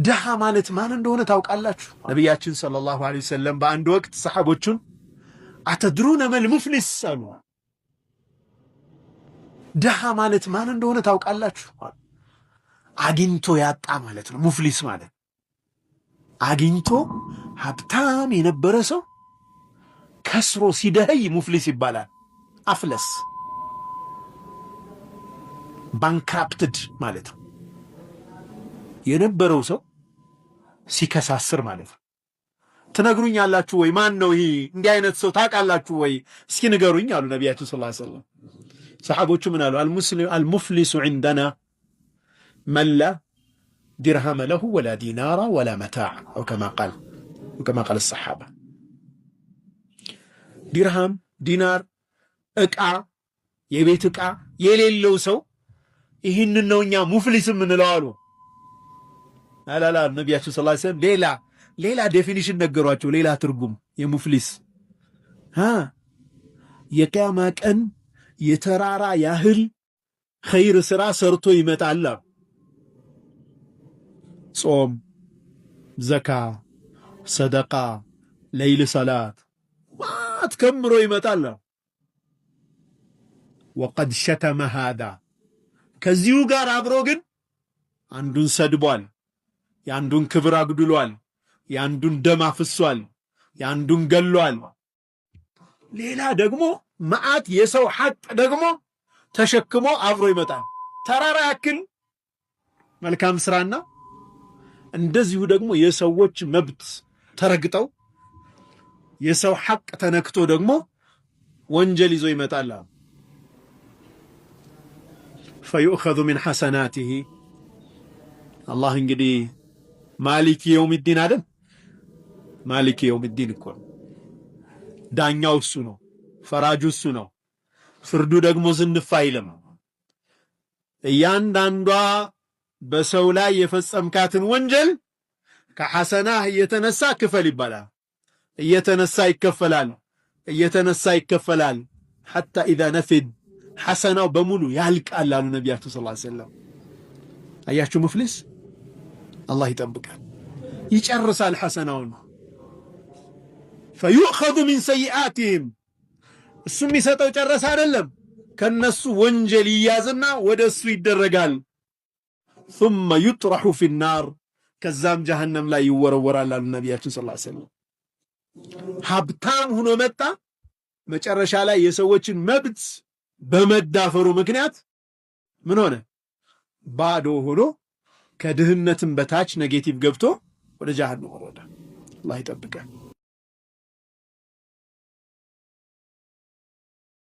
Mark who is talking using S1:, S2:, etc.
S1: ድሃ ማለት ማን እንደሆነ ታውቃላችሁ? ነቢያችን ሰለላሁ ዐለይሂ ወሰለም በአንድ ወቅት ሰሓቦቹን አተድሩነ መል ሙፍሊስ አሉ። ድሃ ማለት ማን እንደሆነ ታውቃላችሁ? አግኝቶ ያጣ ማለት ነው። ሙፍሊስ ማለት አግኝቶ ሀብታም የነበረ ሰው ከስሮ ሲደህይ ሙፍሊስ ይባላል። አፍለስ ባንክራፕትድ ማለት ነው። የነበረው ሰው ሲከሳስር ማለት ነው። ትነግሩኛላችሁ ወይ? ማን ነው ይሄ? እንዲህ አይነት ሰው ታውቃላችሁ ወይ? እስኪ ንገሩኝ አሉ ነቢያችን ሰለላሁ ዐለይሂ ወሰለም። ሰሓቦቹ ምን አሉ? አልሙፍሊሱ ዒንደና መን ላ ዲርሃመ ለሁ ወላ ዲናራ ወላ መታዕ አው ከማ ቃል ሰሓባ። ዲርሃም፣ ዲናር፣ ዕቃ፣ የቤት ዕቃ የሌለው ሰው ይህንን ነው እኛ ሙፍሊስ የምንለው አሉ። አላላ ነቢያችን ሰለላሁ ዐለይሂ ወሰለም ሌላ ዴፊኒሽን ነገሯቸው። ሌላ ትርጉም የሙፍሊስ የቂያማ ቀን የተራራ ያህል ኸይር ስራ ሰርቶ ይመጣል። ጾም፣ ዘካ፣ ሰደቃ፣ ለይል ሰላት ማት ከምሮ ይመጣል። ወቀድ ሸተመ ሃዳ ከዚሁ ጋር አብሮ ግን አንዱን ሰድቧል፣ የአንዱን ክብር አጉድሏል፣ የአንዱን ደም አፍሷል፣ የአንዱን ገሏል። ሌላ ደግሞ መዓት የሰው ሐቅ ደግሞ ተሸክሞ አብሮ ይመጣል። ተራራ ያክል መልካም ስራና እንደዚሁ ደግሞ የሰዎች መብት ተረግጠው የሰው ሐቅ ተነክቶ ደግሞ ወንጀል ይዞ ይመጣል። ፈዩእኸዙ ሚን ሐሰናቲሂ አላህ እንግዲህ ማሊክ የውሚዲን አይደል? ማሊክ የውሚዲን እኮ ዳኛው እሱ ነው፣ ፈራጁ እሱ ነው። ፍርዱ ደግሞ ዝንፍ አይልም። እያንዳንዷ በሰው ላይ የፈጸምካትን ወንጀል ከሐሰናህ እየተነሳ ክፈል ይባላል። እየተነሳ ይከፈላል። ሐታ ኢዛ ነፊድ ሐሰናው በሙሉ ያልቃል አሉ ነቢያችን ሰለላሁ ዐለይሂ ወሰለም። አያችሁ ሙፍሊስ አላህ ይጠብቃል፣ ይጨርሳል ሐሰናውን። ፈዩእኸዙ ሚን ሰይአቲሂም እሱ የሚሰጠው ጨረሰ አይደለም፣ ከነሱ ወንጀል ይያዝና ወደ እሱ ይደረጋል። ثم يطرح في النار ከዛም ጀሃነም ላይ ይወረወራል አሉ ነቢያችን ሰለላሁ ዐለይሂ ወሰለም። ሀብታም ሆኖ መጣ፣ መጨረሻ ላይ የሰዎችን መብት በመዳፈሩ ምክንያት ምን ሆነ? ባዶ ሆኖ ከድህነትም በታች ኔጌቲቭ ገብቶ ወደ ጀሃነም ወረደ። አላህ ይጠብቀን።